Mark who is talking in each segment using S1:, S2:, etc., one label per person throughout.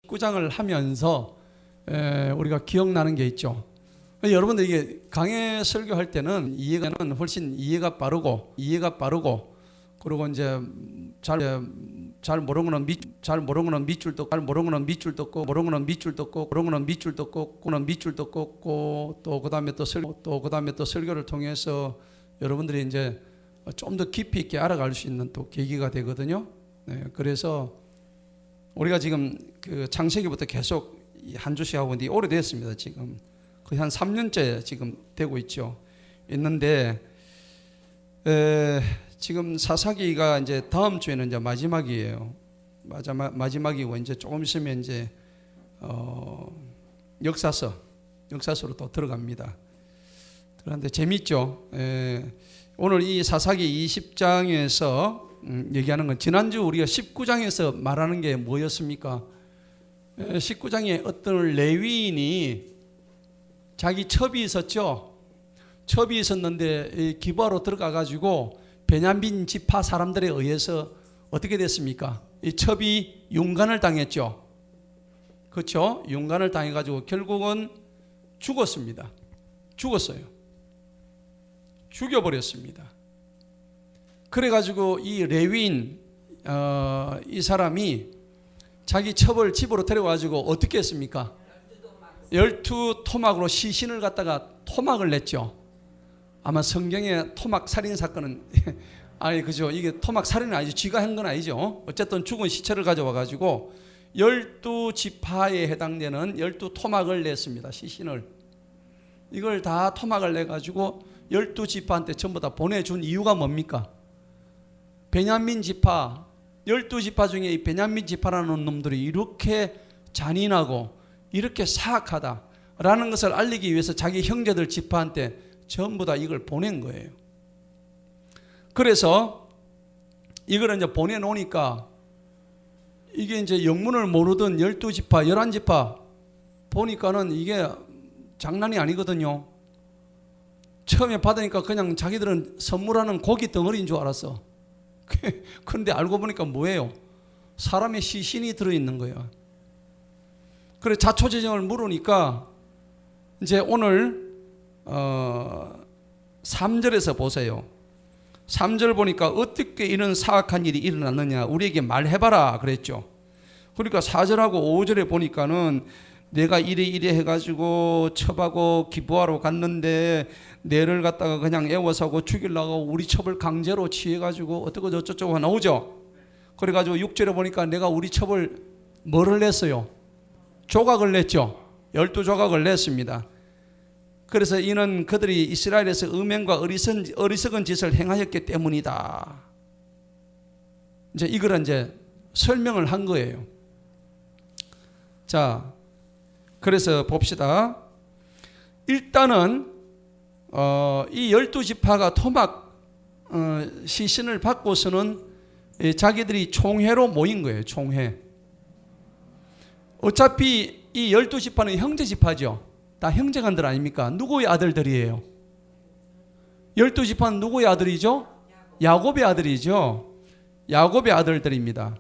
S1: 19장을 하면서 우리가 기억나는 게 있죠. 여러분들 이게 강해 설교할 때는 이해가는 훨씬 이해가 빠르고 그리고 이제 잘 모르는 거는 밑줄 듣고 또 그다음에 또 설교를 통해서 여러분들이 이제 좀 더 깊이 있게 알아갈 수 있는 또 계기가 되거든요. 네, 그래서 우리가 지금 그 창세기부터 계속 한 주씩 하고 있는데 오래됐습니다. 지금 거의 한 3년째 지금 되고 있는데 지금 사사기가 이제 다음 주에는 이제 마지막이에요. 마지막이고 이제 조금 있으면 이제 역사서로 또 들어갑니다. 그런데 재밌죠. 오늘 이 사사기 20장에서 얘기하는 건 지난주 우리가 19장에서 말하는 게 뭐였습니까? 19장에 어떤 레위인이 자기 첩이 있었죠. 첩이 있었는데 기부하러 들어가 가지고 베냐민 지파 사람들에 의해서 어떻게 됐습니까? 이 첩이 윤간을 당했죠. 그렇죠? 윤간을 당해 가지고 결국은 죽었습니다. 죽여버렸습니다. 그래가지고 이 레위인 이 사람이 자기 첩을 집으로 데려가지고 어떻게 했습니까? 12토막으로 시신을 갖다가 토막을 냈죠. 아마 성경에 토막 살인 사건은 아니 그죠? 이게 토막 살인은 아니죠. 쥐가 한 건 아니죠. 어쨌든 죽은 시체를 가져와가지고 12지파에 해당되는 12토막을 냈습니다. 시신을. 이걸 다 토막을 내가지고 12지파한테 전부 다 보내준 이유가 뭡니까? 베냐민 지파 12지파 중에 이 베냐민 지파라는 놈들이 이렇게 잔인하고 이렇게 사악하다라는 것을 알리기 위해서 자기 형제들 지파한테 전부 다 이걸 보낸 거예요. 그래서 이걸 이제 보내놓으니까 이게 이제 영문을 모르던 12지파 11지파 보니까는 이게 장난이 아니거든요. 처음에 받으니까 그냥 자기들은 선물하는 고기 덩어리인 줄 알았어. 그런데 알고 보니까 뭐예요? 사람의 시신이 들어있는 거예요. 그래 자초지종을 물으니까 이제 오늘 3절에서 보세요. 3절 보니까 어떻게 이런 사악한 일이 일어났느냐 우리에게 말해봐라 그랬죠. 그러니까 4절하고 5절에 보니까는 내가 이래 해가지고 첩하고 기부하러 갔는데 내를 갖다가 그냥 애워서고 죽이려고 우리 첩을 강제로 취해가지고 어떻고 저쩌고 나오죠. 그래가지고 6절에 보니까 내가 우리 첩을 뭐를 냈어요? 조각을 냈죠. 12조각을 냈습니다. 그래서 이는 그들이 이스라엘에서 음행과 어리석은 짓을 행하였기 때문이다. 이제 이걸 이제 설명을 한 거예요. 자, 그래서 봅시다. 일단은 이 12지파가 토막 시신을 받고서는 자기들이 총회로 모인 거예요. 총회. 어차피 이 12지파는 형제지파죠. 다 형제간들 아닙니까? 누구의 아들들이에요? 12지파는 누구의 아들이죠? 야곱의 아들이죠. 야곱의 아들들입니다.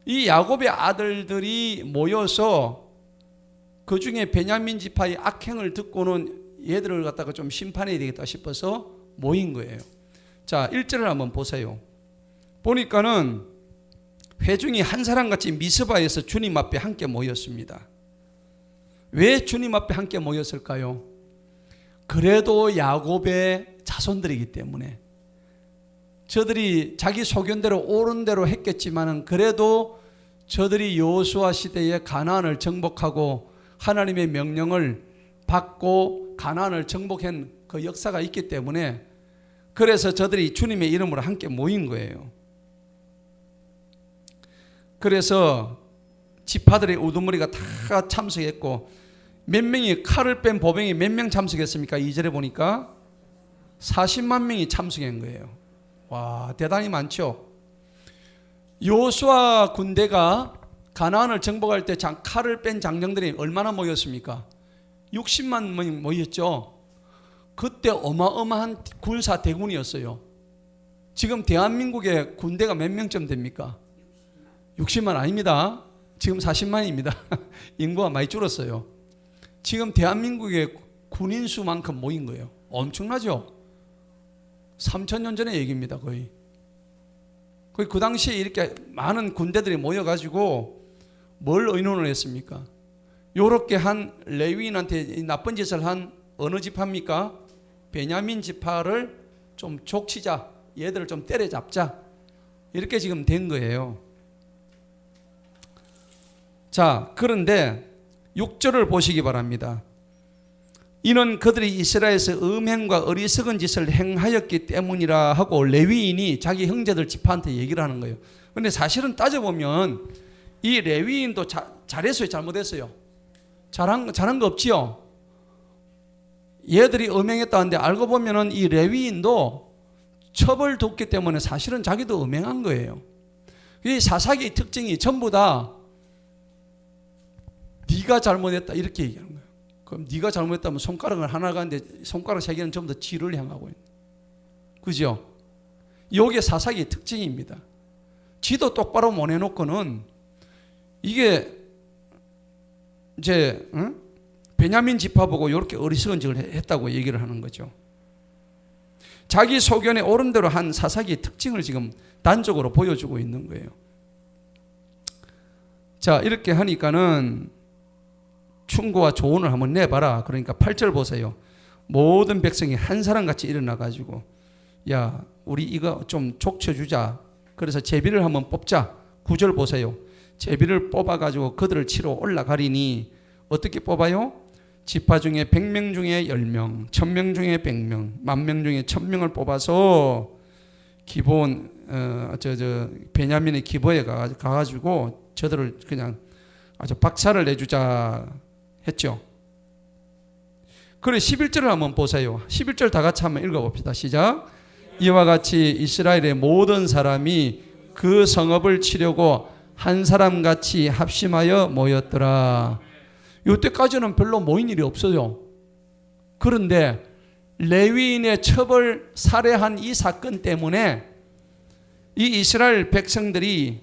S1: 이 야곱의 아들들이 모여서 그 중에 베냐민 지파의 악행을 듣고는 얘들을 갖다가 좀 심판해야 되겠다 싶어서 모인 거예요. 자, 1절을 한번 보세요. 보니까는 회중이 한 사람같이 미스바에서 주님 앞에 함께 모였습니다. 왜 주님 앞에 함께 모였을까요? 그래도 야곱의 자손들이기 때문에 저들이 자기 소견대로 옳은 대로 했겠지만은 그래도 저들이 여호수아 시대에 가나안을 정복하고 하나님의 명령을 받고 가나안을 정복한 그 역사가 있기 때문에 그래서 저들이 주님의 이름으로 함께 모인 거예요. 그래서 지파들의 우두머리가 다 참석했고 몇 명이 칼을 뺀 보병이 몇 명 참석했습니까? 2절에 보니까 40만 명이 참석한 거예요. 와, 대단히 많죠. 여호수아 군대가 가나안을 정복할 때 칼을 뺀 장정들이 얼마나 모였습니까? 60만 명 모였죠. 그때 어마어마한 군사 대군이었어요. 지금 대한민국의 군대가 몇 명쯤 됩니까? 60만 아닙니다. 지금 40만입니다. 인구가 많이 줄었어요. 지금 대한민국의 군인 수만큼 모인 거예요. 엄청나죠? 3,000년 전의 얘기입니다. 거의 그 당시에 이렇게 많은 군대들이 모여가지고 뭘 의논을 했습니까? 요렇게 한 레위인한테 나쁜 짓을 한 어느 지파입니까? 베냐민 지파를 좀 족치자, 얘들을 좀 때려잡자, 이렇게 지금 된 거예요. 자, 그런데 6절을 보시기 바랍니다. 이는 그들이 이스라엘에서 음행과 어리석은 짓을 행하였기 때문이라 하고 레위인이 자기 형제들 지파한테 얘기를 하는 거예요. 그런데 사실은 따져보면 이 레위인도 잘했어요, 잘못했어요? 잘한 거 없지요? 얘들이 음행했다는데 알고 보면은 이 레위인도 처벌받기 때문에 사실은 자기도 음행한 거예요. 이 사사기의 특징이 전부 다 네가 잘못했다 이렇게 얘기하는 거예요. 그럼 네가 잘못했다면 손가락을 하나가 있는데 손가락 세 개는 전부 다 지를 향하고 있는, 그죠? 이게 사사기의 특징입니다. 지도 똑바로 못 해놓고는 이게 이제 베냐민 지파 보고 이렇게 어리석은 짓을 했다고 얘기를 하는 거죠. 자기 소견에 옳은 대로 한 사사기의 특징을 지금 단적으로 보여주고 있는 거예요. 자, 이렇게 하니까는 충고와 조언을 한번 내봐라. 그러니까 8절 보세요. 모든 백성이 한 사람같이 일어나가지고 야, 우리 이거 좀 족쳐주자. 그래서 제비를 한번 뽑자. 9절 보세요. 제비를 뽑아가지고 그들을 치러 올라가리니 어떻게 뽑아요? 지파 중에 100명 중에 10명, 1000명 중에 100명, 10,000명 중에 1000명을 뽑아서 기본 베냐민의 기브에 가가지고 저들을 그냥 아주 박살을 내주자 했죠. 그래 11절을 한번 보세요. 11절 다 같이 한번 읽어봅시다. 시작. 이와 같이 이스라엘의 모든 사람이 그 성읍을 치려고 한 사람같이 합심하여 모였더라. 이때까지는 별로 모인 일이 없어요. 그런데 레위인의 처벌 살해한 이 사건 때문에 이 이스라엘 백성들이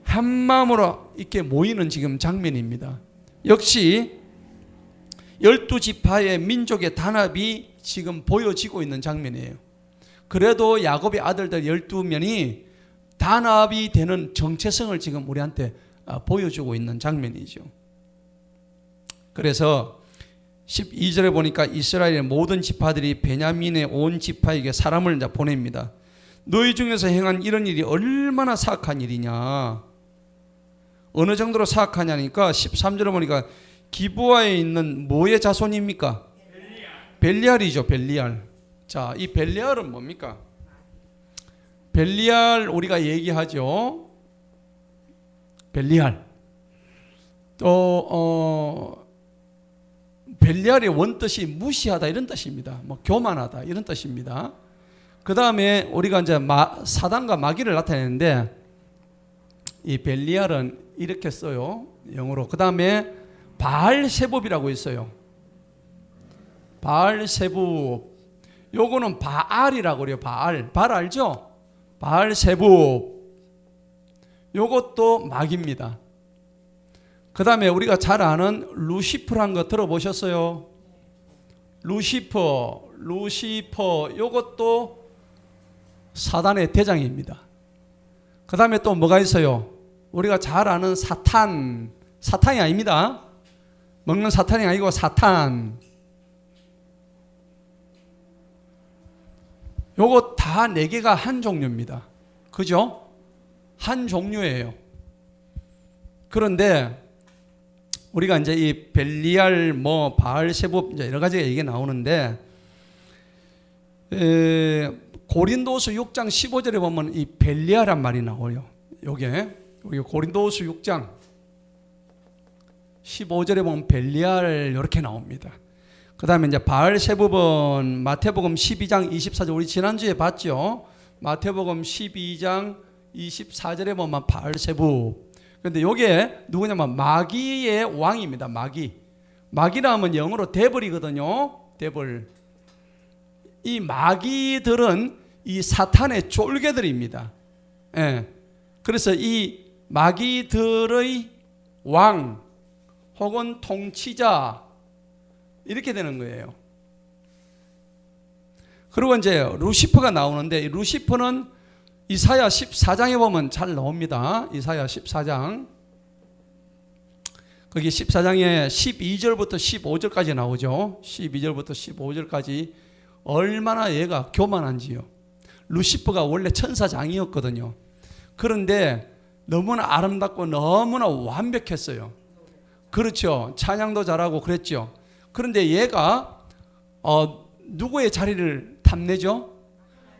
S1: 한 마음으로 이렇게 모이는 지금 장면입니다. 역시 12지파의 민족의 단합이 지금 보여지고 있는 장면이에요. 그래도 야곱의 아들들 12명이 단합이 되는 정체성을 지금 우리한테 보여주고 있는 장면이죠. 그래서 12절에 보니까 이스라엘의 모든 지파들이 베냐민의 온 지파에게 사람을 이제 보냅니다. 너희 중에서 행한 이런 일이 얼마나 사악한 일이냐. 어느 정도로 사악하냐니까 13절에 보니까 기브아에 있는 뭐의 자손입니까? 벨리알이죠. 벨리알. 자, 이 벨리알은 뭡니까? 벨리알 우리가 얘기하죠. 벨리알. 또 벨리알의 원뜻이 무시하다 이런 뜻입니다. 뭐 교만하다 이런 뜻입니다. 그 다음에 우리가 이제 사단과 마귀를 나타내는데 이 벨리알은 이렇게 써요. 영어로. 그 다음에 바알세붑이라고 있어요. 바알세붑. 요거는 바알이라고 그래요. 바알 알죠? 바알세붑. 요것도 마귀입니다. 그 다음에 우리가 잘 아는 루시퍼란 거 들어보셨어요? 루시퍼 요것도 사단의 대장입니다. 그 다음에 또 뭐가 있어요? 우리가 잘 아는 사탄이 아닙니다. 먹는 사탄이 아니고 사탄. 요거 다 4개가 한 종류입니다. 그죠? 한 종류예요. 그런데 우리가 이제 이 벨리알, 바알세붑 이제 여러 가지가 얘기 나오는데 고린도후서 6장 15절에 보면 이 벨리알란 말이 나와요. 요게 고린도후서 6장 15절에 보면 벨리알 이렇게 나옵니다. 그 다음에 이제 바알세붑은 마태복음 12장 24절 우리 지난주에 봤죠. 마태복음 12장 24절에 보면 바알세붑. 그런데 이게 누구냐면 마귀의 왕입니다. 마귀라 하면 영어로 데블이거든요. 데블. 이 마귀들은 이 사탄의 쫄개들입니다. 예. 그래서 이 마귀들의 왕 혹은 통치자 이렇게 되는 거예요. 그리고 이제 루시퍼가 나오는데 이 루시퍼는 이사야 14장에 보면 잘 나옵니다. 이사야 14장. 거기 14장에 12절부터 15절까지 나오죠. 12절부터 15절까지 얼마나 얘가 교만한지요. 루시퍼가 원래 천사장이었거든요. 그런데 너무나 아름답고 너무나 완벽했어요. 그렇죠. 찬양도 잘하고 그랬죠. 그런데 얘가 누구의 자리를 탐내죠?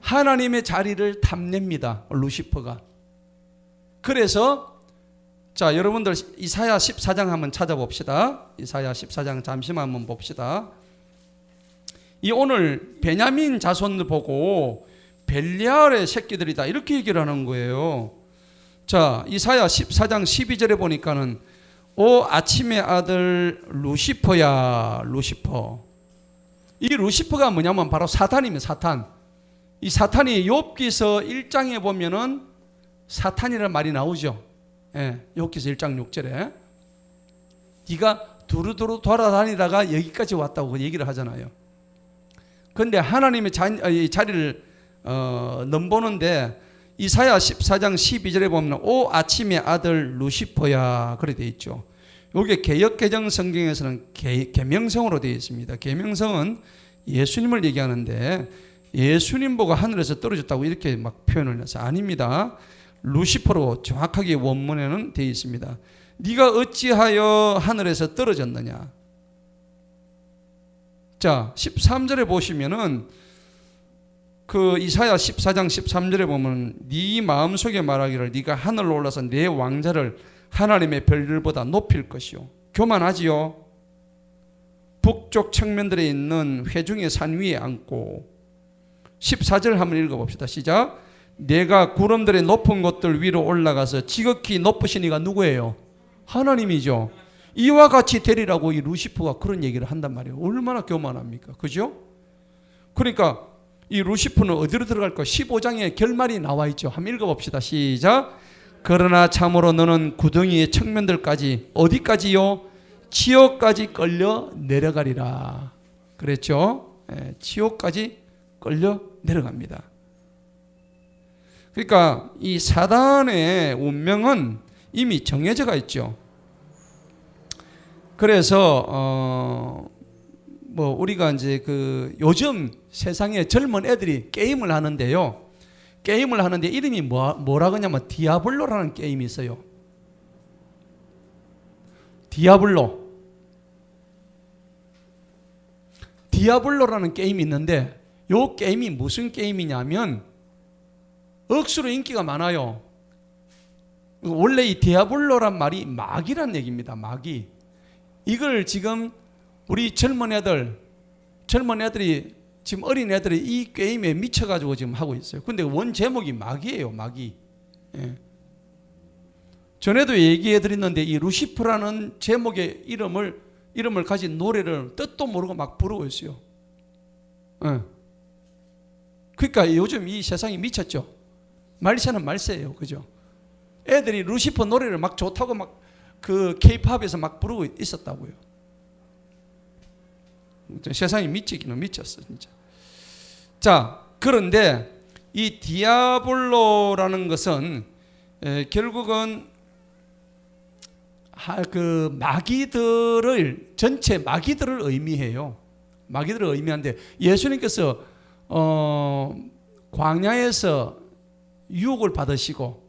S1: 하나님의 자리를 탐냅니다. 루시퍼가. 그래서 자, 여러분들 이사야 14장 한번 찾아봅시다. 이사야 14장 잠시만 한번 봅시다. 이 오늘 베냐민 자손을 보고 벨리알의 새끼들이다 이렇게 얘기를 하는 거예요. 자, 이사야 14장 12절에 보니까는 오 아침의 아들 루시퍼야 루시퍼. 이 루시퍼가 뭐냐면 바로 사탄입니다. 사탄. 이 사탄이 욥기서 1장에 보면은 사탄이라는 말이 나오죠. 예, 욥기서 1장 6절에 네가 두루두루 돌아다니다가 여기까지 왔다고 얘기를 하잖아요. 그런데 하나님의 자리를 넘보는데 이사야 14장 12절에 보면 오 아침의 아들 루시퍼야 그래 되어 있죠. 여기 개역개정 성경에서는 계명성으로 되어 있습니다. 계명성은 예수님을 얘기하는데 예수님 보고 하늘에서 떨어졌다고 이렇게 막 표현을 해서 아닙니다. 루시퍼로 정확하게 원문에는 되어 있습니다. 네가 어찌하여 하늘에서 떨어졌느냐. 자 13절에 보시면은 그 이사야 14장 13절에 보면 네 마음속에 말하기를 네가 하늘로 올라서 내 왕자를 하나님의 별들보다 높일 것이요. 교만하지요. 북쪽 측면들에 있는 회중의 산 위에 앉고 14절 한번 읽어봅시다. 시작. 내가 구름들의 높은 곳들 위로 올라가서 지극히 높으신 이가 누구예요? 하나님이죠. 이와 같이 되리라고 이 루시퍼가 그런 얘기를 한단 말이에요. 얼마나 교만합니까? 그죠? 그러니까 이 루시퍼는 어디로 들어갈까? 15장에 결말이 나와 있죠. 한번 읽어봅시다. 시작. 그러나 참으로 너는 구덩이의 측면들까지 어디까지요? 지옥까지 끌려 내려가리라. 그랬죠? 예, 지옥까지 끌려 내려갑니다. 그러니까 이 사단의 운명은 이미 정해져가 있죠. 그래서 뭐 우리가 이제 그 요즘 세상에 젊은 애들이 게임을 하는데요. 게임을 하는데 이름이 뭐라고 하냐면 디아블로라는 게임이 있어요. 디아블로라는 게임이 있는데 이 게임이 무슨 게임이냐면 억수로 인기가 많아요. 원래 이 디아블로란 말이 마귀란 얘기입니다. 마귀. 이걸 지금 우리 젊은 애들이 지금 어린 애들이 이 게임에 미쳐가지고 지금 하고 있어요. 근데 원 제목이 마귀예요. 마귀. 예. 전에도 얘기해 드렸는데 이 루시퍼라는 제목의 이름을 가진 노래를 뜻도 모르고 막 부르고 있어요. 예. 그러니까 요즘 이 세상이 미쳤죠. 말세는 말세예요. 그죠? 애들이 루시퍼 노래를 막 좋다고 막 그 케이팝에서 막 부르고 있었다고요. 세상이 미치기는 미쳤어 진짜. 자, 그런데 이 디아블로라는 것은 결국은 그 마귀들을 전체 마귀들을 의미해요. 마귀들을 의미하는데 예수님께서 광야에서 유혹을 받으시고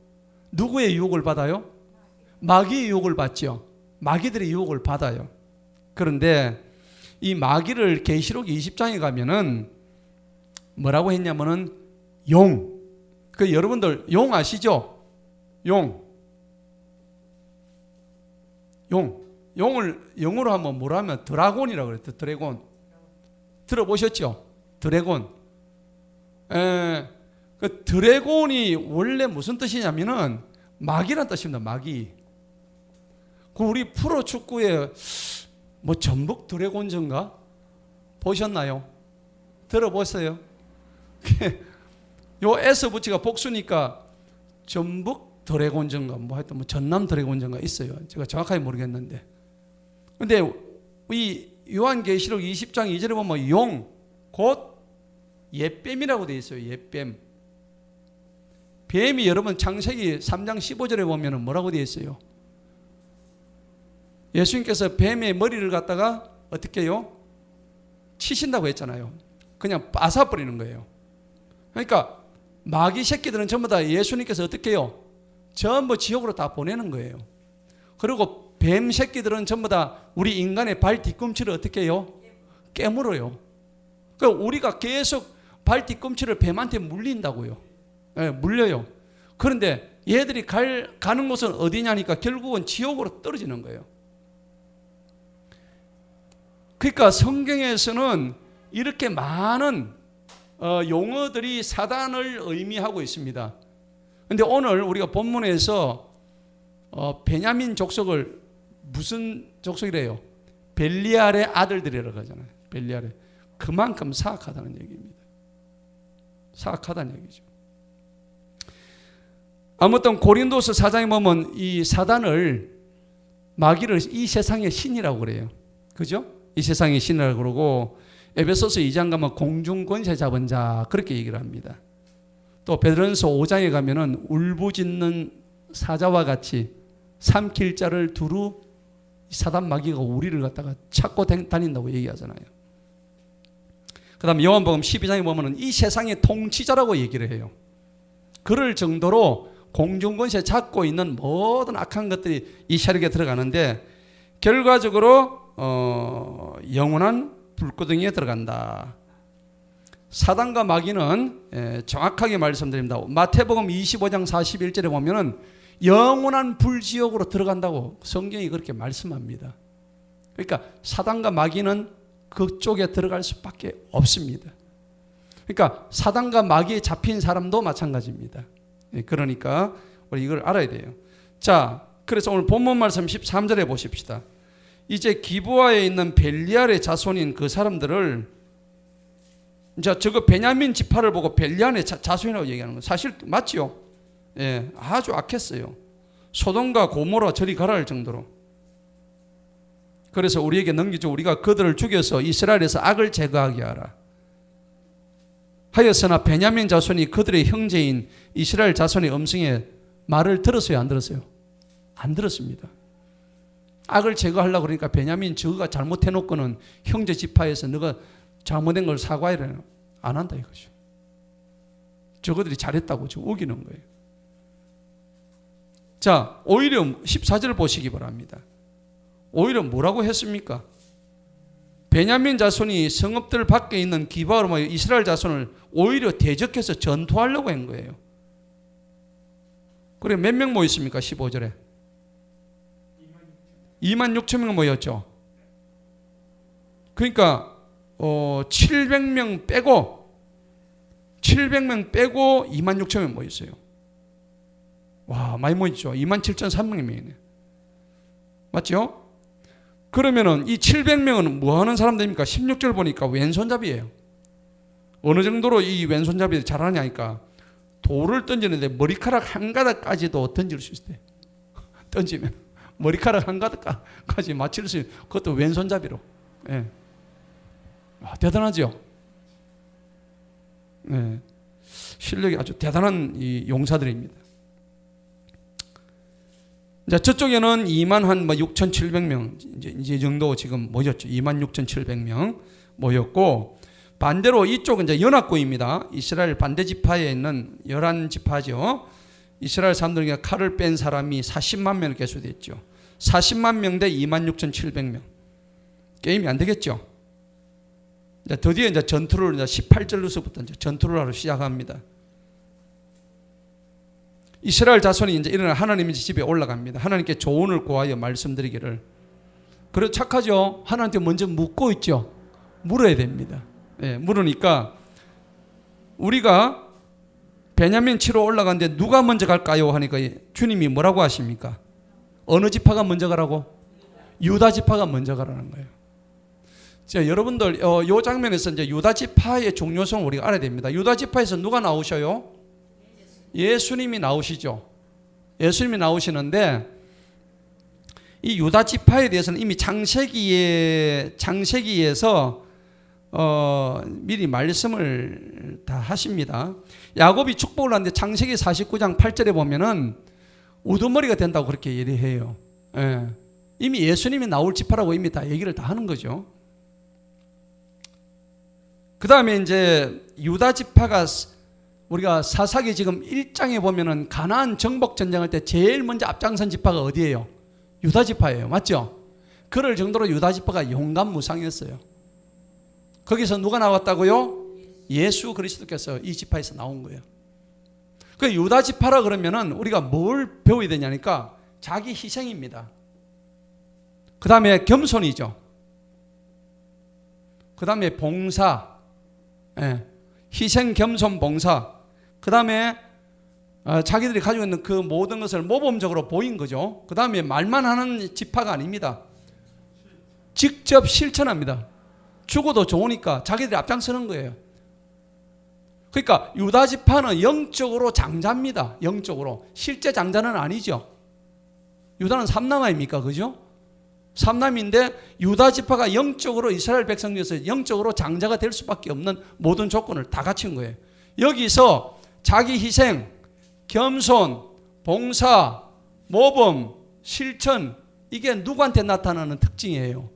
S1: 누구의 유혹을 받아요? 마귀의 유혹을 받죠. 마귀들의 유혹을 받아요. 그런데 이 마귀를 계시록 20장에 가면은 뭐라고 했냐면은 용. 그 여러분들 용 아시죠? 용을 영어로 하면 뭐라 하면 드라곤이라고 그랬죠. 드래곤. 들어보셨죠? 드래곤. 그 드래곤이 원래 무슨 뜻이냐면은 마귀란 뜻입니다. 마귀. 그 우리 프로 축구에 뭐 전북 드래곤즈인가 보셨나요? 들어보세요. 요 S 붙이가 복수니까 전북 드래곤전가 뭐 하여튼 뭐 전남 드래곤전가 있어요. 제가 정확하게 모르겠는데. 근데 이 요한계시록 20장 2절에 보면 용, 곧 옛뱀이라고 되어 있어요. 옛뱀. 뱀이 여러분 창세기 3장 15절에 보면 뭐라고 되어 있어요? 예수님께서 뱀의 머리를 갖다가 어떻게 해요? 치신다고 했잖아요. 그냥 빠사버리는 거예요. 그러니까 마귀 새끼들은 전부 다 예수님께서 어떻게 해요? 전부 지옥으로 다 보내는 거예요. 그리고 뱀 새끼들은 전부 다 우리 인간의 발 뒤꿈치를 어떻게 해요? 깨물어요. 그러니까 우리가 계속 발 뒤꿈치를 뱀한테 물린다고요. 네, 물려요. 그런데 얘들이 가는 곳은 어디냐니까 결국은 지옥으로 떨어지는 거예요. 그러니까 성경에서는 이렇게 많은 용어들이 사단을 의미하고 있습니다. 그런데 오늘 우리가 본문에서 베냐민 족속을 무슨 족속이래요? 벨리알의 아들들이라고 하잖아요. 벨리알의. 그만큼 사악하다는 얘기입니다. 사악하다는 얘기죠. 아무튼 고린도서 4장에 보면 이 사단을 마귀를 이 세상의 신이라고 그래요. 그죠? 이 세상의 신이라고 그러고 에베소서 2장 가면 공중권세 잡은 자 그렇게 얘기를 합니다. 또 베드로전서 5장에 가면은 울부짖는 사자와 같이 삼킬 자를 두루 사단 마귀가 우리를 갖다가 찾고 다닌다고 얘기하잖아요. 그 다음에 요한복음 12장에 보면은 이 세상의 통치자라고 얘기를 해요. 그럴 정도로 공중권세 잡고 있는 모든 악한 것들이 이 세력에 들어가는데 결과적으로 영원한 불구덩이에 들어간다. 사단과 마귀는 정확하게 말씀드립니다. 마태복음 25장 41절에 보면은 영원한 불지옥으로 들어간다고 성경이 그렇게 말씀합니다. 그러니까 사단과 마귀는 그쪽에 들어갈 수밖에 없습니다. 그러니까 사단과 마귀에 잡힌 사람도 마찬가지입니다. 그러니까 우리 이걸 알아야 돼요. 자, 그래서 오늘 본문 말씀 13절에 보십시다. 이제 기브아에 있는 벨리알의 자손인 그 사람들을 자, 저거 베냐민 지파를 보고 벨리알의 자손이라고 얘기하는 거 사실 맞죠? 예, 아주 악했어요. 소돔과 고모라 저리 가라 할 정도로. 그래서 우리에게 넘기죠. 우리가 그들을 죽여서 이스라엘에서 악을 제거하게 하라. 하였으나 베냐민 자손이 그들의 형제인 이스라엘 자손의 음성에 말을 들었어요? 안 들었어요? 안 들었습니다. 악을 제거하려고 그러니까 베냐민 저가 잘못해놓고는 형제 지파에서 너가 잘못된 걸 사과해라. 안 한다 이거죠. 저거들이 잘했다고 지금 우기는 거예요. 자, 오히려 14절 보시기 바랍니다. 오히려 뭐라고 했습니까? 베냐민 자손이 성읍들 밖에 있는 기브아로 이스라엘 자손을 오히려 대적해서 전투하려고 한 거예요. 그래 몇 명 모였습니까? 15절에 26,000명 모였죠. 그러니까 700명 빼고 26,000명 모였어요. 와, 많이 모였죠. 27,300명이네. 맞죠? 그러면은 이 700명은 뭐 하는 사람들입니까? 16절 보니까 왼손잡이에요. 어느 정도로 이 왼손잡이 잘하냐니까 돌을 던지는데 머리카락 한 가닥까지도 던질 수 있어요. 던지면 머리카락 한 가닥까지 맞출 수 있는 그것도 왼손잡이로. 예. 와, 대단하죠? 예. 실력이 아주 대단한 이 용사들입니다. 자, 저쪽에는 26,700명 이제 정도 지금 모였죠. 26,700명 모였고 반대로 이쪽은 이제 연합군입니다. 이스라엘 반대 지파에 있는 11지파죠. 이스라엘 사람들에게 칼을 뺀 사람이 40만 명 개수됐죠. 40만 명 대 26,700명. 게임이 안 되겠죠. 이제 드디어 이제 전투를 이제 18절로서부터 이제 전투를 하러 시작합니다. 이스라엘 자손이 이제 일어나 하나님의 집에 올라갑니다. 하나님께 조언을 구하여 말씀드리기를. 그래 착하죠. 하나님께 먼저 묻고 있죠. 물어야 됩니다. 예, 물으니까 우리가 베냐민 치러 올라가는데 누가 먼저 갈까요? 하니까 주님이 뭐라고 하십니까? 어느 지파가 먼저 가라고? 유다 지파가 먼저 가라는 거예요. 자, 여러분들 요 장면에서 이제 유다 지파의 중요성을 우리가 알아야 됩니다. 유다 지파에서 누가 나오셔요? 예수님이 나오시죠. 예수님이 나오시는데 이 유다 지파에 대해서는 이미 창세기에서 미리 말씀을 다 하십니다. 야곱이 축복을 하는데 창세기 49장 8절에 보면은 우두머리가 된다고 그렇게 얘기해요. 예. 이미 예수님이 나올 지파라고 이미 다 얘기를 다 하는 거죠. 그 다음에 이제 유다 지파가 우리가 사사기 지금 1장에 보면은 가나안 정복 전쟁할 때 제일 먼저 앞장선 지파가 어디예요? 유다 지파예요. 맞죠? 그럴 정도로 유다 지파가 용감무상이었어요. 거기서 누가 나왔다고요? 예수 그리스도께서 이 지파에서 나온 거예요. 그 유다 지파라 그러면은 우리가 뭘 배워야 되냐니까 자기 희생입니다. 그 다음에 겸손이죠. 그 다음에 봉사, 희생, 겸손, 봉사. 그 다음에 자기들이 가지고 있는 그 모든 것을 모범적으로 보인 거죠. 그 다음에 말만 하는 지파가 아닙니다. 직접 실천합니다. 죽어도 좋으니까 자기들이 앞장서는 거예요. 그러니까 유다 지파는 영적으로 장자입니다. 영적으로. 실제 장자는 아니죠. 유다는 삼남 아닙니까? 그죠? 삼남인데 유다 지파가 영적으로 이스라엘 백성 중에서 영적으로 장자가 될 수밖에 없는 모든 조건을 다 갖춘 거예요. 여기서 자기 희생, 겸손, 봉사, 모범, 실천, 이게 누구한테 나타나는 특징이에요?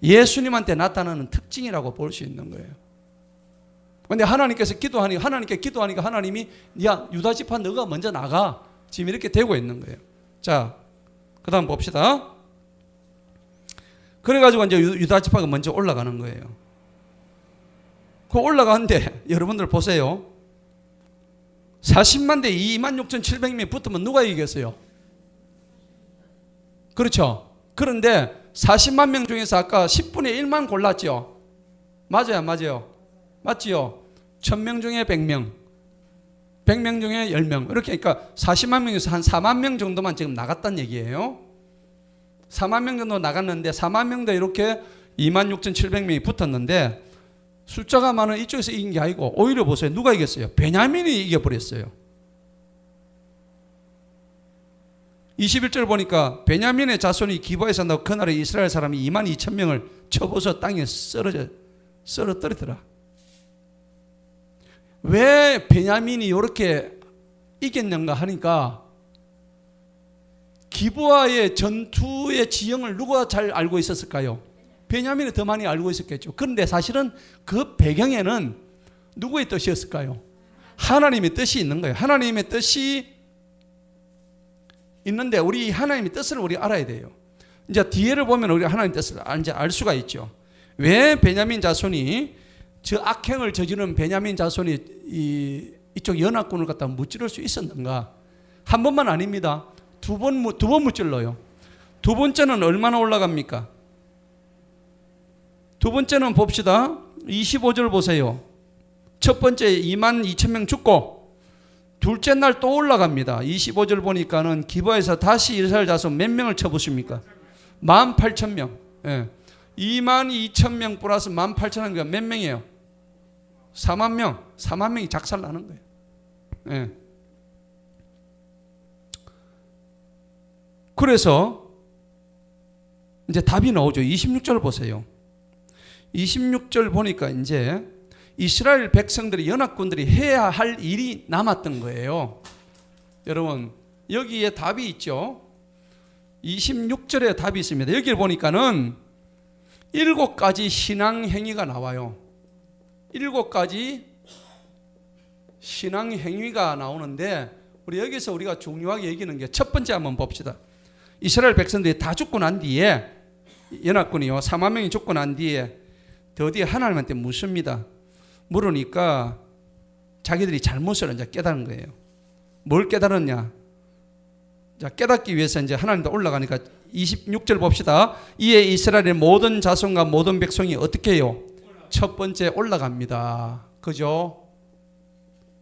S1: 예수님한테 나타나는 특징이라고 볼 수 있는 거예요. 그런데 하나님께서 기도하니까 하나님이 야 유다 지파 너가 먼저 나가 지금 이렇게 되고 있는 거예요. 자, 그 다음 봅시다. 그래가지고 이제 유다 지파가 먼저 올라가는 거예요. 그 올라가는데 여러분들 보세요. 40만 대 26,700명이 붙으면 누가 이기겠어요? 그렇죠. 그런데 40만 명 중에서 아까 10분의 1만 골랐죠. 맞아요, 맞아요. 맞지요? 1000명 중에 100명, 100명 중에 10명. 이렇게 그러니까 40만 명에서 한 4만 명 정도만 지금 나갔다는 얘기예요. 4만 명 정도 나갔는데 4만 명도 이렇게 26,700명이 붙었는데 숫자가 많은 이쪽에서 이긴 게 아니고 오히려 보세요. 누가 이겼어요? 베냐민이 이겨버렸어요. 21절 보니까 베냐민의 자손이 기브아에 산다고 그날에 이스라엘 사람이 22,000명을 쳐부숴 땅에 썰어 떨어뜨라. 왜 베냐민이 이렇게 이겼는가 하니까 기브아의 전투의 지형을 누가 잘 알고 있었을까요? 베냐민이 더 많이 알고 있었겠죠. 그런데 사실은 그 배경에는 누구의 뜻이었을까요? 하나님의 뜻이 있는 거예요. 하나님의 뜻이 있는데 우리 하나님의 뜻을 우리 알아야 돼요. 이제 뒤에를 보면 우리 하나님의 뜻을 이제 알 수가 있죠. 왜 베냐민 자손이 저 악행을 저지른 베냐민 자손이 이쪽 연합군을 갖다 무찌를 수 있었는가? 한 번만 아닙니다. 두 번 무찔러요. 두 번째는 얼마나 올라갑니까? 두 번째는 봅시다. 25절 보세요. 첫 번째 22,000명 죽고 둘째 날 또 올라갑니다. 25절 보니까는 기브아에서 다시 이스라엘 자손 몇 명을 쳐부십니까? 18,000명. 예. 22,000명 플러스 18,000명 몇 명이에요? 4만 명. 4만 명이 작살나는 거예요. 예. 그래서 이제 답이 나오죠. 26절 보세요. 26절 보니까 이제 이스라엘 백성들이 연합군들이 해야 할 일이 남았던 거예요. 여러분 여기에 답이 있죠. 26절에 답이 있습니다. 여기를 보니까는 7가지 신앙 행위가 나와요. 7가지 신앙 행위가 나오는데 우리 여기서 우리가 중요하게 얘기하는 게 첫 번째 한번 봅시다. 이스라엘 백성들이 다 죽고 난 뒤에 연합군이요 4만 명이 죽고 난 뒤에 드디어 하나님한테 묻습니다. 물으니까 자기들이 잘못을 이제 깨달은 거예요. 뭘 깨달았냐? 자, 깨닫기 위해서 이제 하나님도 올라가니까 26절 봅시다. 이에 이스라엘의 모든 자손과 모든 백성이 어떻게 해요? 첫 번째 올라갑니다. 그죠?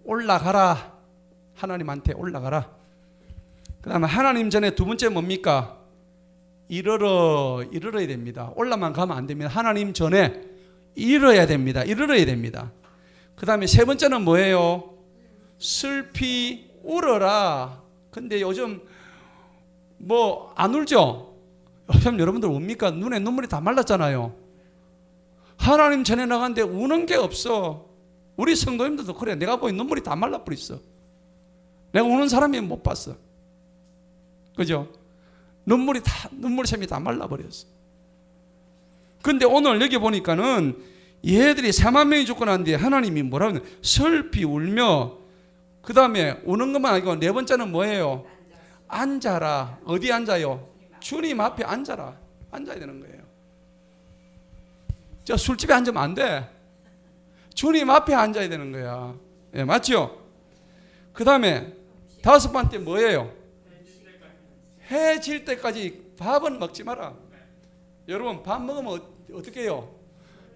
S1: 올라가라. 하나님한테 올라가라. 그 다음에 하나님 전에 두 번째 뭡니까? 이르러야 됩니다. 올라만 가면 안 됩니다. 하나님 전에 이르러야 됩니다. 이르러야 됩니다. 그 다음에 세 번째는 뭐예요? 슬피 울어라. 근데 요즘 뭐 안 울죠? 요즘 여러분들 웁니까? 눈에 눈물이 다 말랐잖아요. 하나님 전에 나갔는데 우는 게 없어. 우리 성도님들도 그래. 내가 보니 눈물이 다 말라버렸어. 내가 우는 사람이 못 봤어. 그죠? 눈물샘이 다 말라버렸어. 근데 오늘 여기 보니까는 얘들이 4만 명이 죽고 난 뒤에 하나님이 뭐라고 하냐? 슬피 울며, 그 다음에 우는 것만 아니고 네 번째는 뭐예요? 앉아라. 어디 앉아요? 주님 앞에 앉아라. 앉아야 되는 거예요. 저 술집에 앉으면 안 돼. 주님 앞에 앉아야 되는 거야. 예, 맞죠? 그 다음에 5번째 뭐예요? 해 질 때까지 밥은 먹지 마라. 여러분, 밥 먹으면 어떻게 해요?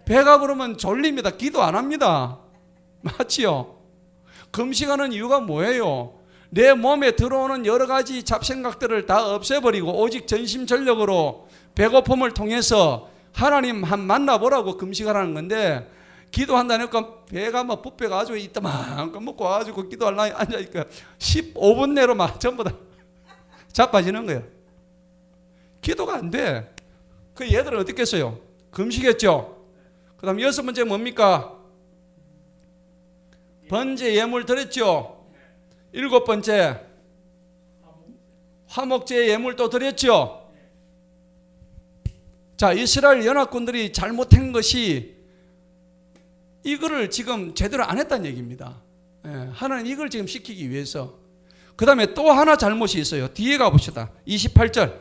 S1: 배가 부르면 졸립니다. 기도 안 합니다. 맞지요? 금식하는 이유가 뭐예요? 내 몸에 들어오는 여러 가지 잡생각들을 다 없애버리고 오직 전심전력으로 배고픔을 통해서 하나님 한 만나보라고 금식하라는 건데, 기도한다니까 배가 막 붓배가 아주 이따만큼 먹고 와가지고 기도하려고 앉아있니까 15분 내로 막 전부 다 자빠지는 거예요. 기도가 안 돼. 그 얘들은 어떻게 했어요? 금식했죠. 그 다음 6번째 뭡니까? 번제 예물 드렸죠. 7번째 화목제 예물 또 드렸죠. 자, 이스라엘 연합군들이 잘못한 것이 이거를 지금 제대로 안 했다는 얘기입니다. 하나님 이걸 지금 시키기 위해서. 그 다음에 또 하나 잘못이 있어요. 뒤에 가봅시다. 28절.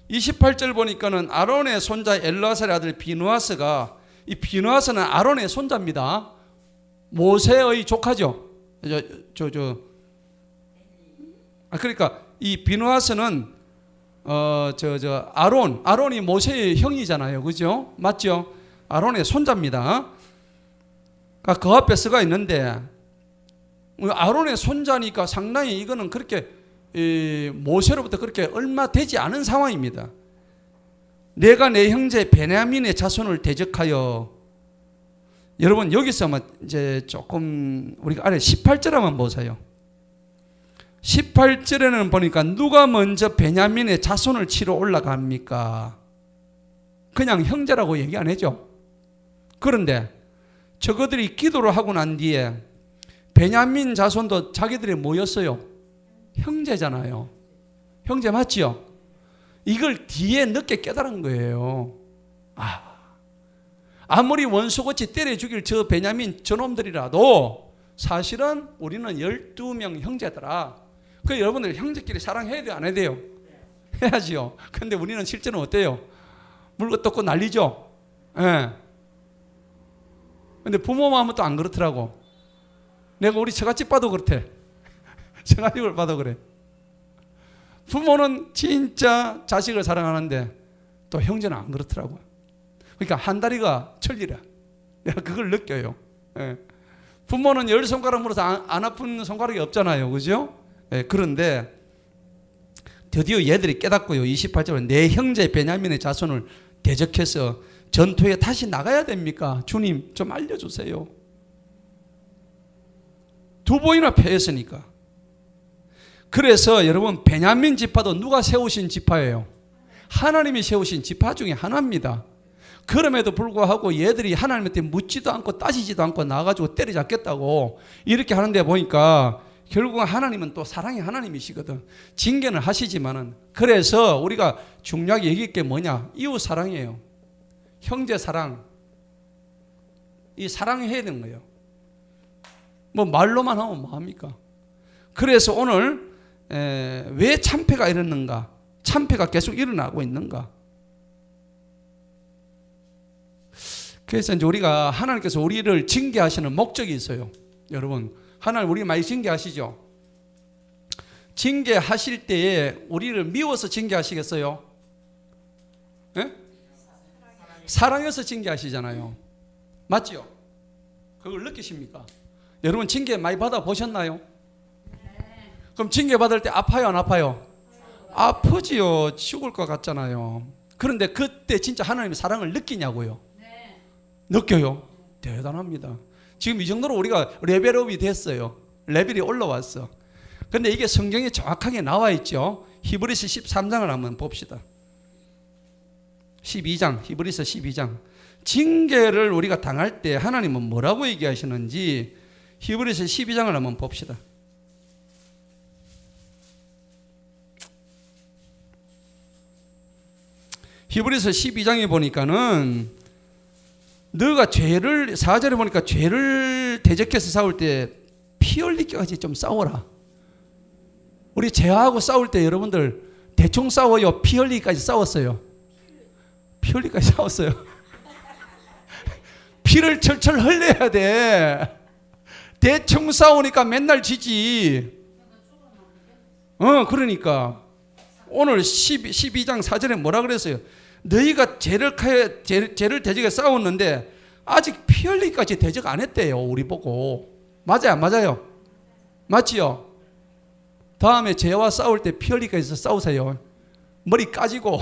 S1: 28절 보니까는 아론의 손자 엘르아살의 아들 비누아스가, 이 비누아스는 아론의 손자입니다. 모세의 조카죠. 그러니까 이 비누아스는 아론이 모세의 형이잖아요. 그죠? 맞죠? 아론의 손자입니다. 그 앞에 서가 있는데, 아론의 손자니까 상당히 이거는 그렇게 모세로부터 그렇게 얼마 되지 않은 상황입니다. 내가 내 형제 베냐민의 자손을 대적하여. 여러분, 여기서 이제 조금 우리가 아래 18절 한번 보세요. 18절에는 보니까 누가 먼저 베냐민의 자손을 치러 올라갑니까? 그냥 형제라고 얘기 안 해죠. 그런데 저거들이 기도를 하고 난 뒤에 베냐민 자손도 자기들이 모였어요. 형제잖아요. 형제 맞지요? 이걸 뒤에 늦게 깨달은 거예요. 아무리 원수같이 때려 죽일 저 베냐민 저놈들이라도 사실은 우리는 12명 형제더라. 그 여러분들 형제끼리 사랑해야 돼요? 안 해야 돼요? 해야지요. 근데 우리는 실제는 어때요? 물고 뜯고 난리죠? 예. 근데 부모 마음은 또 안 그렇더라고. 내가 우리 처갓집 봐도 그렇대. 처갓집을 봐도 그래. 부모는 진짜 자식을 사랑하는데 또 형제는 안 그렇더라고요. 그러니까 한 다리가 천리라. 내가 그걸 느껴요. 예. 부모는 10손가락 물어서 안 아픈 손가락이 없잖아요. 그죠? 예. 그런데 드디어 얘들이 깨닫고요. 28절에 내 형제 베냐민의 자손을 대적해서 전투에 다시 나가야 됩니까? 주님 좀 알려주세요. 2번이나 패했으니까. 그래서 여러분, 베냐민 지파도 누가 세우신 지파예요? 하나님이 세우신 지파 중에 하나입니다. 그럼에도 불구하고 얘들이 하나님한테 묻지도 않고 따지지도 않고 나가지고 때려잡겠다고 이렇게 하는데 보니까 결국은 하나님은 또 사랑의 하나님이시거든. 징계는 하시지만은. 그래서 우리가 중요하게 얘기할 게 뭐냐? 이웃 사랑이에요. 형제 사랑. 이 사랑해야 되는 거예요. 뭐 말로만 하면 뭐합니까? 그래서 오늘 왜 참패가 일어났는가? 참패가 계속 일어나고 있는가? 그래서 이제 우리가 하나님께서 우리를 징계하시는 목적이 있어요. 여러분, 하나님 우리 많이 징계하시죠? 징계하실 때에 우리를 미워서 징계하시겠어요? 네? 사랑해서 징계하시잖아요. 맞죠? 그걸 느끼십니까? 여러분 징계 많이 받아보셨나요? 그럼 징계 받을 때 아파요, 안 아파요? 아프지요. 죽을 것 같잖아요. 그런데 그때 진짜 하나님의 사랑을 느끼냐고요? 느껴요. 대단합니다. 지금 이 정도로 우리가 레벨업이 됐어요. 레벨이 올라왔어. 근데 이게 성경에 정확하게 나와 있죠. 히브리서 13장을 한번 봅시다. 12장, 히브리서 12장. 징계를 우리가 당할 때 하나님은 뭐라고 얘기하시는지 히브리서 12장을 한번 봅시다. 히브리서 12장에 보니까는 너가 죄를 4절에 보니까 죄를 대적해서 싸울 때 피 흘리기까지 좀 싸워라. 우리 죄하고 싸울 때 여러분들 대충 싸워요? 피 흘리기까지 싸웠어요? 피 흘리기까지 싸웠어요? 피를 철철 흘려야 돼. 대충 싸우니까 맨날 지지. 그러니까 오늘 12장 4절에 뭐라 그랬어요? 너희가 죄를 대적해 싸웠는데 아직 피 흘리기까지 대적 안 했대요. 우리 보고. 맞아요? 안 맞아요? 맞지요? 다음에 죄와 싸울 때 피 흘리기까지 싸우세요. 머리 까지고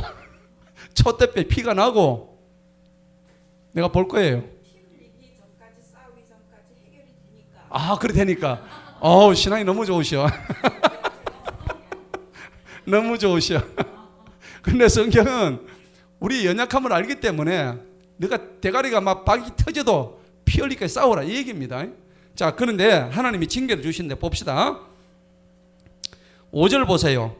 S1: 촛대뼈 피가 나고 내가 볼 거예요. 아, 그래 되니까. 신앙이 너무 좋으셔. 너무 좋으셔. 근데 성경은 우리 연약함을 알기 때문에 너가 대가리가 막 박이 터져도 피 흘리기까지 싸우라 이 얘기입니다. 자, 그런데 하나님이 징계를 주시는데 봅시다. 5절 보세요.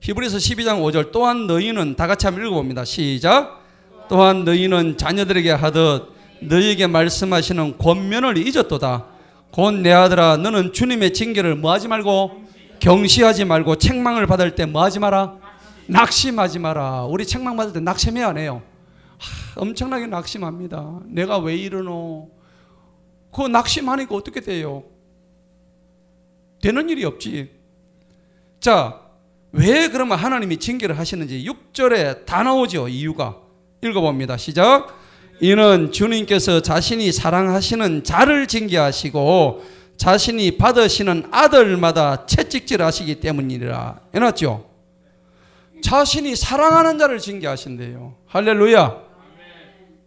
S1: 히브리서 12장 5절. 또한 너희는 다 같이 한번 읽어봅니다. 시작. 또한 너희는 자녀들에게 하듯 너희에게 말씀하시는 권면을 잊었도다. 곧 내 아들아 너는 주님의 징계를 뭐하지 말고 경시하지 말고 책망을 받을 때 뭐하지 마라? 낙심하지 마라. 우리 책망 받을 때 낙심해야 안 해요? 엄청나게 낙심합니다. 내가 왜 이러노? 그거 낙심하니까 어떻게 돼요? 되는 일이 없지. 자, 왜 그러면 하나님이 징계를 하시는지 6절에 다 나오죠. 이유가. 읽어봅니다. 시작. 이는 주님께서 자신이 사랑하시는 자를 징계하시고 자신이 받으시는 아들마다 채찍질하시기 때문이라 해놨죠. 자신이 사랑하는 자를 징계하신대요. 할렐루야.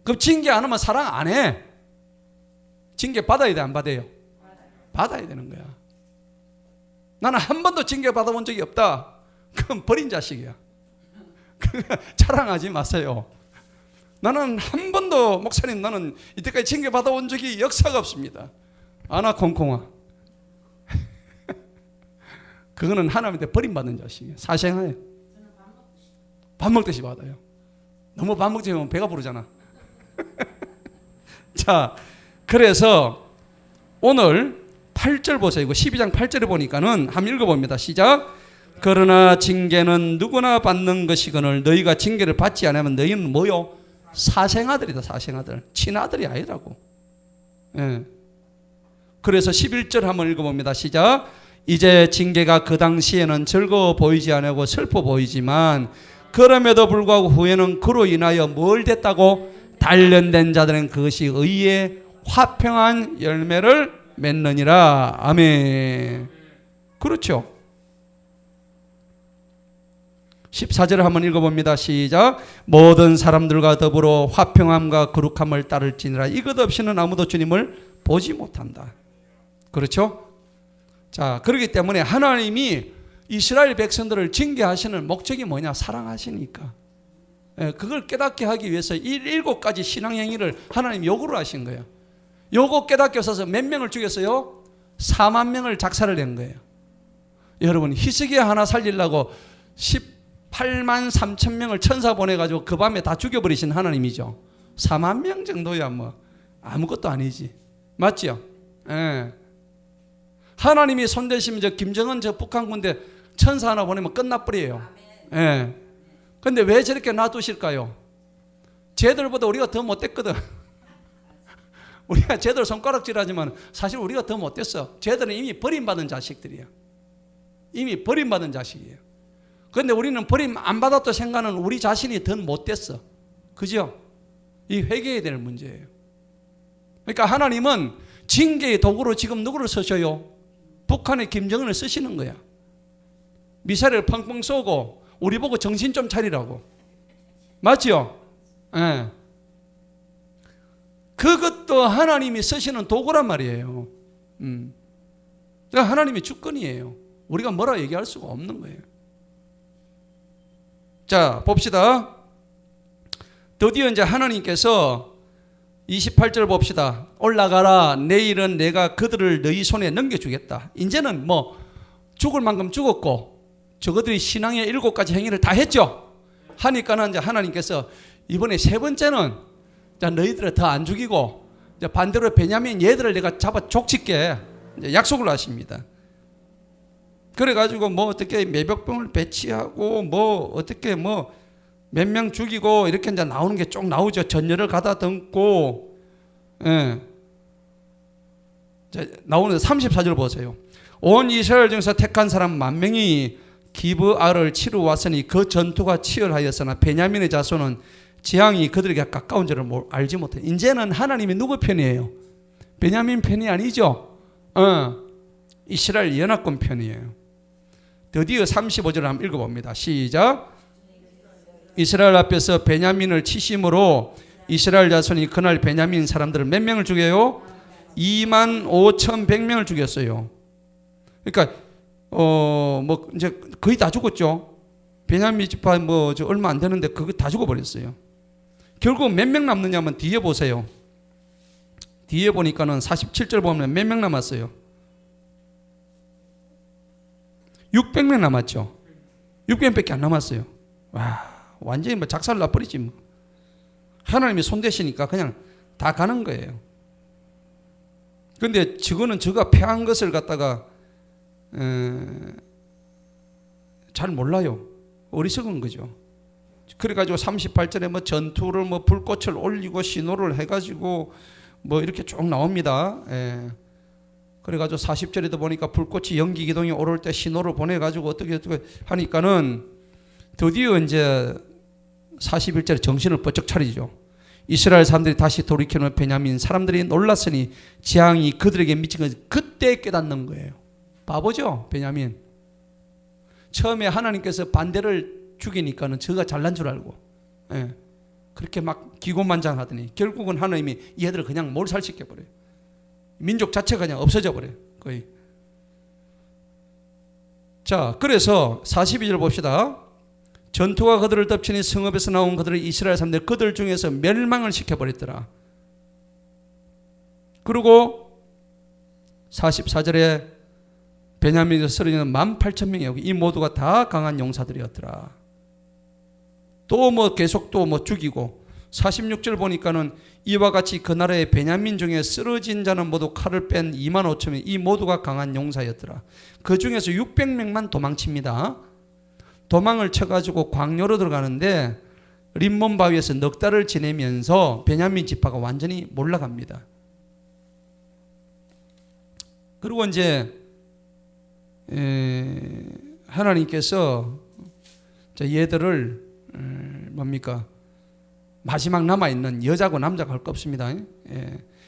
S1: 그럼 징계 안 하면 사랑 안 해? 징계 받아야 돼, 안 받아요? 받아야 되는 거야. 나는 한 번도 징계 받아본 적이 없다. 그건 버린 자식이야. 자랑하지 마세요. 나는 한 번도, 목사님 나는 이때까지 징계 받아본 적이 역사가 없습니다. 아나 콩콩아. 그거는 하나님한테 버림받는 자식이에요. 사생아예요. 밥 먹듯이 받아요. 너무 밥 먹지 않으면 배가 부르잖아. 자, 그래서 오늘 8절 보세요. 이거 12장 8절에 보니까는 한번 읽어봅니다. 시작. 그러나 징계는 누구나 받는 것이거늘 너희가 징계를 받지 않으면 너희는 뭐요? 사생아들이다. 사생아들. 친아들이 아니라고. 예. 그래서 11절 한번 읽어봅니다. 시작. 이제 징계가 그 당시에는 즐거워 보이지 않고 슬퍼 보이지만 그럼에도 불구하고 후에는 그로 인하여 뭘 됐다고? 단련된 자들은 그것이 의의 화평한 열매를 맺느니라. 아멘. 그렇죠. 14절을 한번 읽어봅니다. 시작. 모든 사람들과 더불어 화평함과 거룩함을 따를지니라. 이것 없이는 아무도 주님을 보지 못한다. 그렇죠? 자, 그렇기 때문에 하나님이 이스라엘 백성들을 징계하시는 목적이 뭐냐? 사랑하시니까. 그걸 깨닫게 하기 위해서 7가지 신앙행위를 하나님 요구를 하신 거예요. 요거 깨닫게 해서 몇 명을 죽였어요? 4만 명을 작살을 낸 거예요. 여러분, 히스기야 하나 살리려고 18만 3천 명을 천사 보내가지고 그 밤에 다 죽여버리신 하나님이죠. 4만 명 정도야 뭐 아무것도 아니지. 맞죠? 예. 하나님이 손대시면 저 김정은 저 북한 군대 천사 하나 보내면 끝나버려요. 예. 근데 왜 저렇게 놔두실까요? 쟤들보다 우리가 더 못됐거든. 우리가 쟤들 손가락질하지만 사실 우리가 더 못됐어. 쟤들은 이미 버림받은 자식들이야. 이미 버림받은 자식이에요. 그런데 우리는 버림 안 받았다 생각하는 우리 자신이 더 못됐어. 그죠? 이 회개해야 될 문제예요. 그러니까 하나님은 징계의 도구로 지금 누구를 쓰셔요? 북한의 김정은을 쓰시는 거야. 미사일을 펑펑 쏘고 우리 보고 정신 좀 차리라고. 맞죠? 예. 그것도 하나님이 쓰시는 도구란 말이에요. 그러니까 하나님의 주권이에요. 우리가 뭐라 얘기할 수가 없는 거예요. 자, 봅시다. 드디어 이제 하나님께서 28절 봅시다. 올라가라. 내일은 내가 그들을 너희 손에 넘겨주겠다. 이제는 뭐 죽을 만큼 죽었고 저것들이 신앙의 7가지 행위를 다 했죠. 하니까는 이제 하나님께서 이번에 세 번째는 너희들을 더 안 죽이고 이제 반대로 베냐민 얘들을 내가 잡아 족치게 약속을 하십니다. 그래가지고 뭐 어떻게 매복병을 배치하고 뭐 어떻게 뭐 몇 명 죽이고 이렇게 이제 나오는 게 쭉 나오죠. 전열을 가다 듬고, 예. 나오는 34절 보세요. 온 이스라엘 중에서 택한 사람 10,000명이 기브아를 치러 왔으니 그 전투가 치열하였으나 베냐민의 자손은 재앙이 그들에게 가까운 줄을 알지 못해. 이제는 하나님이 누구 편이에요? 베냐민 편이 아니죠. 이스라엘 연합군 편이에요. 드디어 35절을 한번 읽어봅니다. 시작. 이스라엘 앞에서 베냐민을 치심으로 이스라엘 자손이 그날 베냐민 사람들을 몇 명을 죽여요? 25,100명을 죽였어요. 그러니까 뭐 이제 거의 다 죽었죠. 베냐민 지파 뭐 얼마 안 되는데 그거 다 죽어버렸어요. 결국 몇 명 남느냐면 뒤에 보세요. 뒤에 보니까는 47절 보면 몇 명 남았어요? 600명 남았죠. 600명밖에 안 남았어요. 와, 완전히 뭐 작살 나버리지 뭐. 하나님이 손대시니까 그냥 다 가는 거예요. 그런데 저거는 저가 패한 것을 갖다가 잘 몰라요. 어리석은 거죠. 그래가지고 38절에 뭐 전투를 뭐 불꽃을 올리고 신호를 해가지고 뭐 이렇게 쭉 나옵니다. 예. 그래가지고 40절에도 보니까 불꽃이 연기 기둥이 오를 때 신호를 보내가지고 어떻게 하니까는 드디어 이제 41절에 정신을 번쩍 차리죠. 이스라엘 사람들이 다시 돌이켜는 베냐민 사람들이 놀랐으니 재앙이 그들에게 미친 것을 그때 깨닫는 거예요. 바보죠, 베냐민. 처음에 하나님께서 반대를 죽이니까는 저가 잘난 줄 알고, 예. 그렇게 막 기고만장하더니 결국은 하나님이 얘들을 그냥 몰살시켜버려요. 민족 자체가 그냥 없어져 버려요. 거의. 자, 그래서 42절 봅시다. 전투가 그들을 덮치니 성읍에서 나온 그들을 이스라엘 사람들 그들 중에서 멸망을 시켜버렸더라. 그리고 44절에 베냐민에서 쓰러지는 18,000명이었고 이 모두가 다 강한 용사들이었더라. 또 뭐 계속 또 뭐 죽이고 46절 보니까는 이와 같이 그 나라의 베냐민 중에 쓰러진 자는 모두 칼을 뺀 25,000명 이 모두가 강한 용사였더라. 그 중에서 600명만 도망칩니다. 도망을 쳐가지고 광야로 들어가는데 림몬 바위에서 넉 달을 지내면서 베냐민 지파가 완전히 몰락합니다. 그리고 이제 하나님께서 얘들을 뭡니까? 마지막 남아있는 여자고 남자고 할 거 없습니다.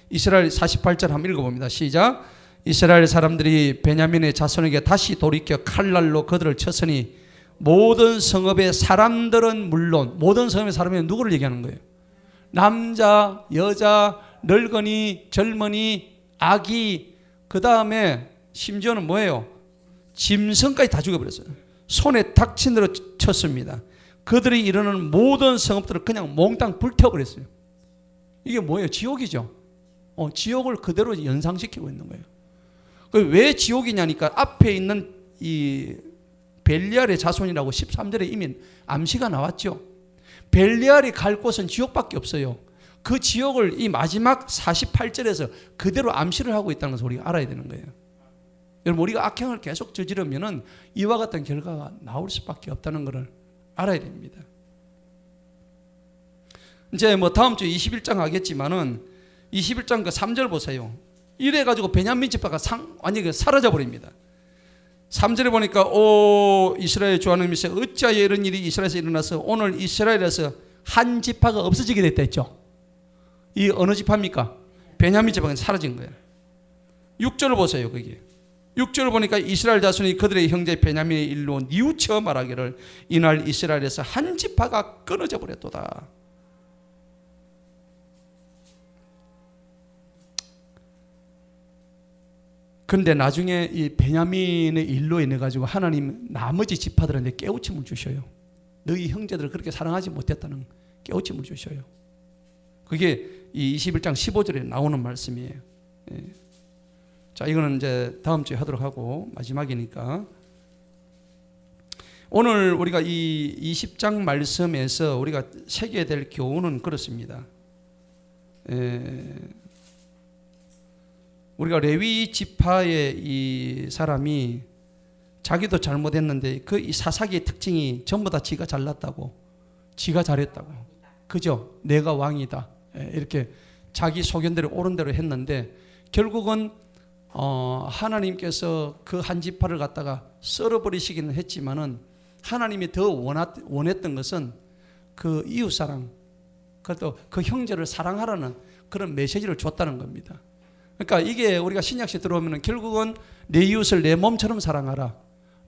S1: 이스라엘 48절 한번 읽어봅니다. 시작. 이스라엘 사람들이 베냐민의 자손에게 다시 돌이켜 칼날로 그들을 쳤으니 모든 성읍의 사람들은 물론 모든 성읍의 사람이 누구를 얘기하는 거예요? 남자, 여자, 늙은이, 젊은이, 아기 그 다음에 심지어는 뭐예요? 짐승까지 다 죽여버렸어요. 손에 닥친 대로 쳤습니다. 그들이 이르는 모든 성읍들을 그냥 몽땅 불태워버렸어요. 이게 뭐예요? 지옥이죠. 지옥을 그대로 연상시키고 있는 거예요. 왜 지옥이냐니까 앞에 있는 이 벨리알의 자손이라고 13절에 이미 암시가 나왔죠. 벨리알이 갈 곳은 지옥밖에 없어요. 그 지옥을 이 마지막 48절에서 그대로 암시를 하고 있다는 것을 우리가 알아야 되는 거예요. 여러분 우리가 악행을 계속 저지르면은 이와 같은 결과가 나올 수밖에 없다는 것을 알아야 됩니다. 이제 뭐 다음 주 21장 하겠지만은 21장 그 3절 보세요. 이래 가지고 베냐민 지파가 완전히 사라져 버립니다. 3절에 보니까 오 이스라엘 주 하나님이시여 어찌하여 이런 일이 이스라엘에서 일어나서 오늘 이스라엘에서 한 지파가 없어지게 됐다 했죠. 이 어느 지파입니까? 베냐민 지파가 사라진 거예요. 6절을 보세요. 거기 6절을 보니까 이스라엘 자손이 그들의 형제 베냐민의 일로 뉘우쳐 말하기를 이날 이스라엘에서 한 지파가 끊어져 버렸도다. 근데 나중에 이 베냐민의 일로 인해 가지고 하나님 나머지 지파들한테 깨우침을 주셔요. 너희 형제들을 그렇게 사랑하지 못했다는 깨우침을 주셔요. 그게 이 21장 15절에 나오는 말씀이에요. 예. 자, 이거는 이제 다음 주에 하도록 하고 마지막이니까 오늘 우리가 이 20장 말씀에서 우리가 새겨야 될 교훈은 그렇습니다. 우리가 레위 지파의 이 사람이 자기도 잘못했는데 그 이 사사기의 특징이 전부 다 지가 잘났다고, 지가 잘했다고, 그죠? 내가 왕이다, 이렇게 자기 소견대로 옳은 대로 했는데 결국은 하나님께서 그 한 지파를 갖다가 썰어버리시기는 했지만은 하나님이 더 원했던 것은 그 이웃사랑, 그것도 그 형제를 사랑하라는 그런 메시지를 줬다는 겁니다. 그러니까 이게 우리가 신약시에 들어오면 결국은 내 이웃을 내 몸처럼 사랑하라,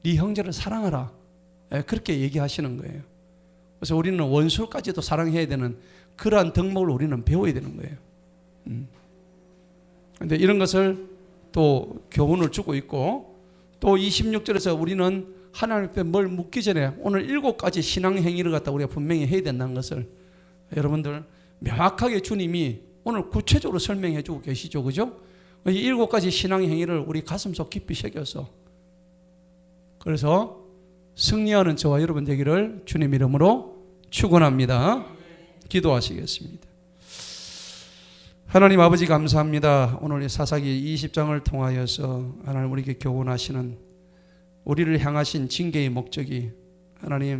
S1: 네 형제를 사랑하라, 그렇게 얘기하시는 거예요. 그래서 우리는 원수까지도 사랑해야 되는 그러한 덕목을 우리는 배워야 되는 거예요. 그런데 이런 것을 또 교훈을 주고 있고, 또 26절에서 우리는 하나님께 뭘 묻기 전에 오늘 7가지 신앙 행위를 갖다 우리가 분명히 해야 된다는 것을 여러분들 명확하게 주님이 오늘 구체적으로 설명해 주고 계시죠. 그죠? 이 7가지 신앙 행위를 우리 가슴속 깊이 새겨서, 그래서 승리하는 저와 여러분 되기를 주님 이름으로 축원합니다. 기도하시겠습니다. 하나님 아버지 감사합니다. 오늘 이 사사기 20장을 통하여서 하나님 우리에게 교훈하시는, 우리를 향하신 징계의 목적이 하나님